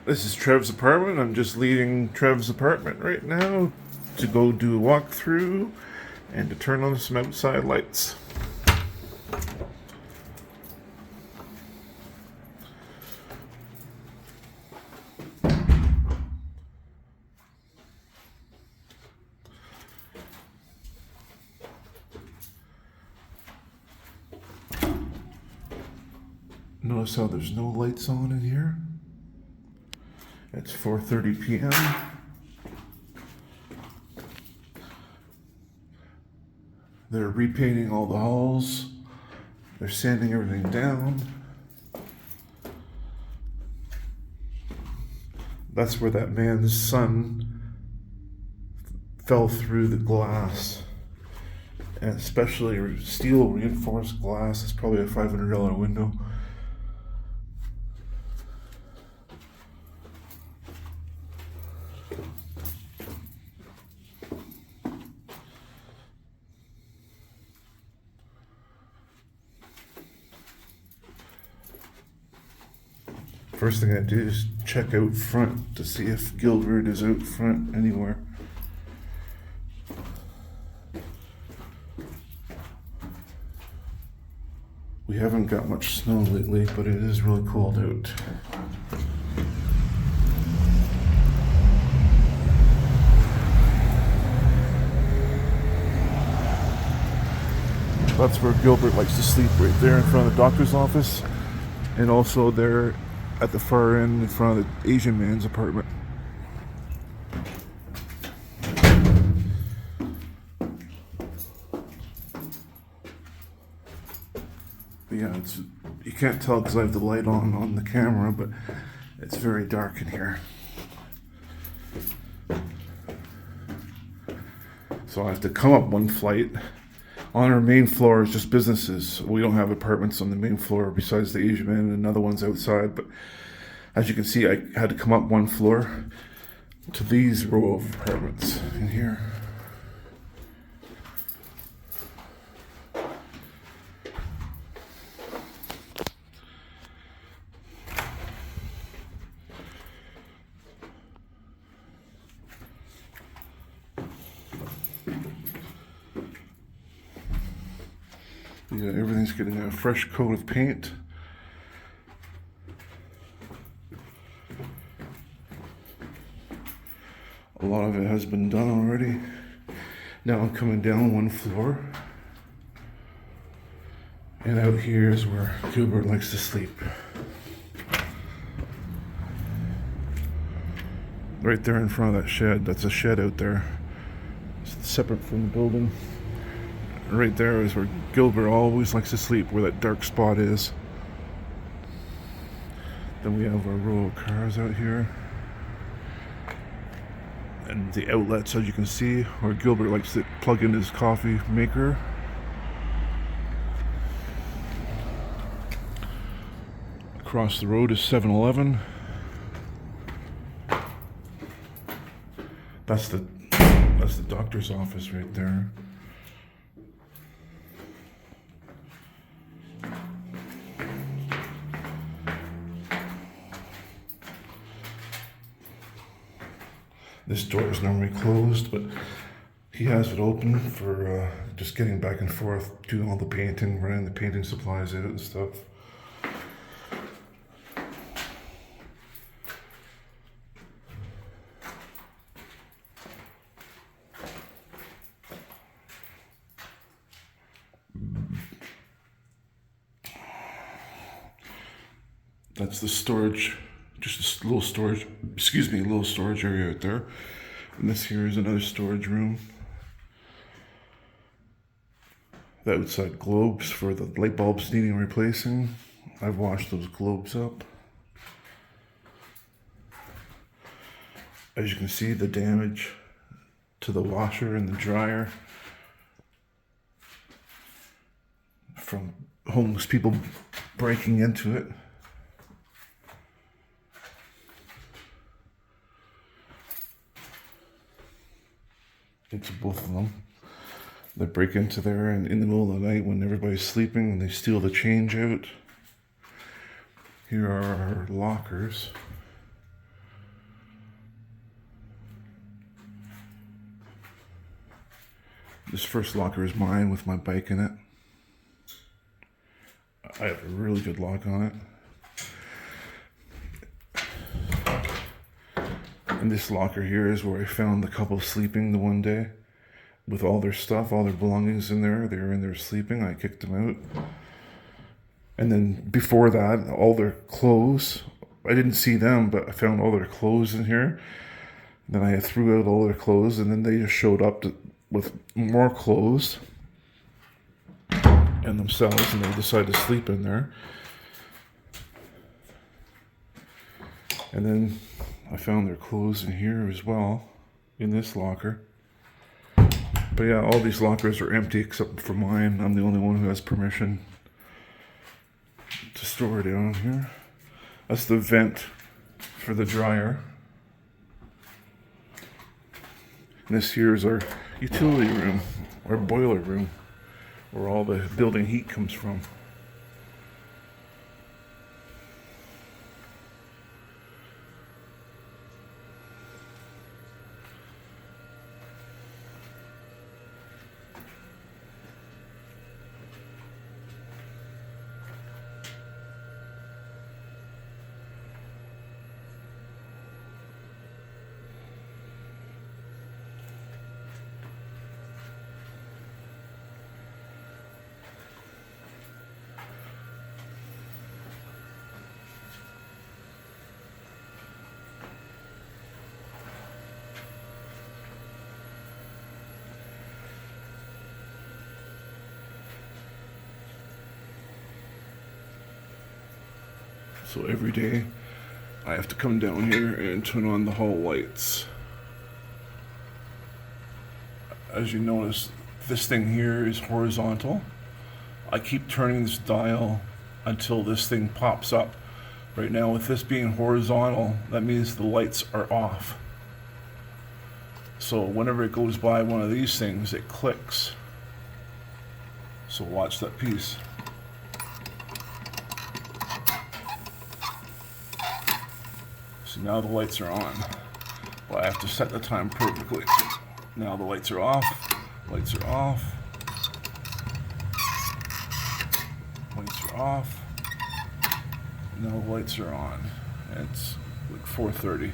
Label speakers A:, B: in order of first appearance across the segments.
A: This is Trev's apartment. I'm just leaving Trev's apartment right now to go do a walkthrough and to turn on some outside lights. Notice how there's no lights on in here. It's 4:30 p.m. They're repainting all the halls. They're sanding everything down. That's where that man's son fell through the glass. And especially steel reinforced glass. It's probably a $500 window. First thing I do is check out front to see if Gilbert is out front anywhere. We haven't got much snow lately, but it is really cold out. That's where Gilbert likes to sleep, right there in front of the doctor's office, and also there at the far end in front of the Asian man's apartment. But yeah, you can't tell because I have the light on the camera, but it's very dark in here. So I have to come up one flight. On our main floor is just businesses. We don't have apartments on the main floor besides the Asian man and another one's outside. But as you can see, I had to come up one floor to these row of apartments in here. Yeah, everything's getting a fresh coat of paint. A lot of it has been done already. Now I'm coming down one floor. And out here is where Gilbert likes to sleep. Right there in front of that shed. That's a shed out there. It's separate from the building. Right there is where Gilbert always likes to sleep, where that dark spot is. Then we have our row of cars out here. And the outlets, as you can see, where Gilbert likes to plug in his coffee maker. Across the road is 7-Eleven. That's the doctor's office right there. This door is normally closed, but he has it open for just getting back and forth, doing all the painting, running the painting supplies out and stuff. That's the storage, just a little storage, a little storage area out there. And this here is another storage room. The outside globes for the light bulbs needing replacing. I've washed those globes up. As you can see, the damage to the washer and the dryer from homeless people breaking into it. Into both of them. They break into there and in the middle of the night when everybody's sleeping and they steal the change out. Here are our lockers. This first locker is mine with my bike in it. I have a really good lock on it. And this locker here is where I found the couple sleeping the one day with all their stuff, all their belongings in there. They were in there sleeping. I kicked them out. And then before that, all their clothes. I didn't see them, but I found all their clothes in here. Then I threw out all their clothes, and then they just showed up with more clothes and themselves, and they decided to sleep in there. And then I found their clothes in here as well, in this locker. But yeah, all these lockers are empty except for mine. I'm the only one who has permission to store down here. That's the vent for the dryer. And this here is our utility room, our boiler room, where all the building heat comes from. So every day I have to come down here and turn on the hall lights. As you notice, this thing here is horizontal. I keep turning this dial until this thing pops up. Right now, with this being horizontal, that means the lights are off. So whenever it goes by one of these things, it clicks. So watch that piece. So now the lights are on. Well, I have to set the time perfectly. Now the lights are off. Lights are off. Lights are off. Now the lights are on. It's like 4:30.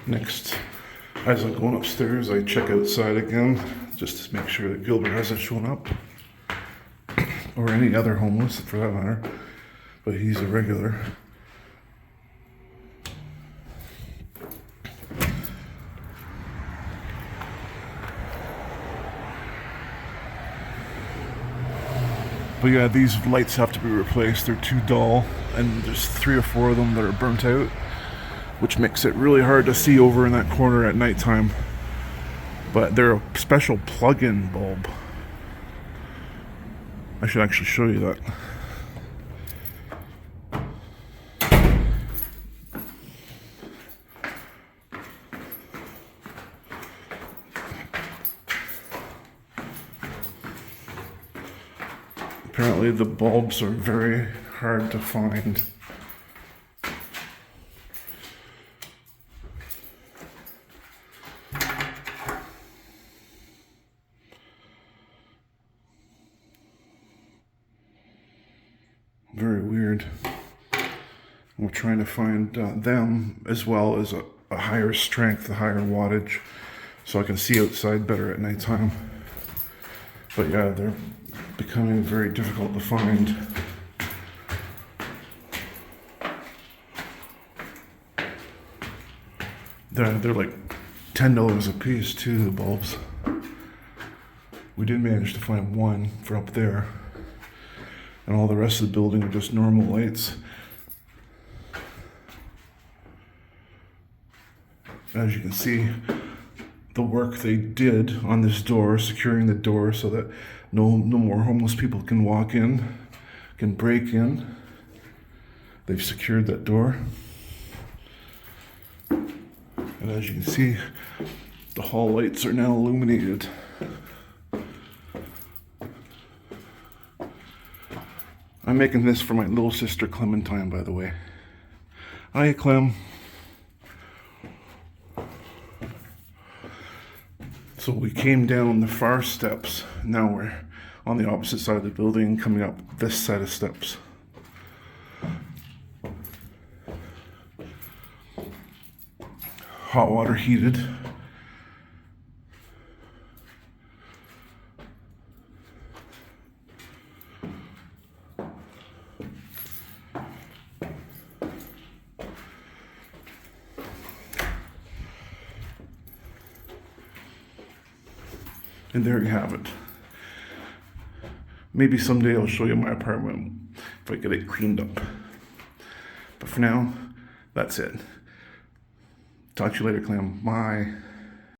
A: Next, as I'm going upstairs, I check outside again, just to make sure that Gilbert hasn't shown up, or any other homeless for that matter, but he's a regular. But yeah, these lights have to be replaced. They're too dull, and there's 3 or 4 of them that are burnt out, which makes it really hard to see over in that corner at nighttime. But they're a special plug-in bulb. I should actually show you that. Apparently the bulbs are very hard to find. Very weird. We're trying to find them as well as a higher strength, a higher wattage, so I can see outside better at nighttime. But yeah, they're becoming very difficult to find. They're like $10 a piece too, the bulbs. We did manage to find one for up there, and all the rest of the building are just normal lights. As you can see, the work they did on this door, securing the door so that no more homeless people can walk in, can break in. They've secured that door. And as you can see, the hall lights are now illuminated. I'm making this for my little sister Clementine, by the way. Hi, Clem. So we came down the far steps. Now we're on the opposite side of the building, coming up this set of steps. Hot water heated. And there you have it. Maybe someday I'll show you my apartment if I get it cleaned up. But for now, that's it. Talk to you later, Clem. Bye.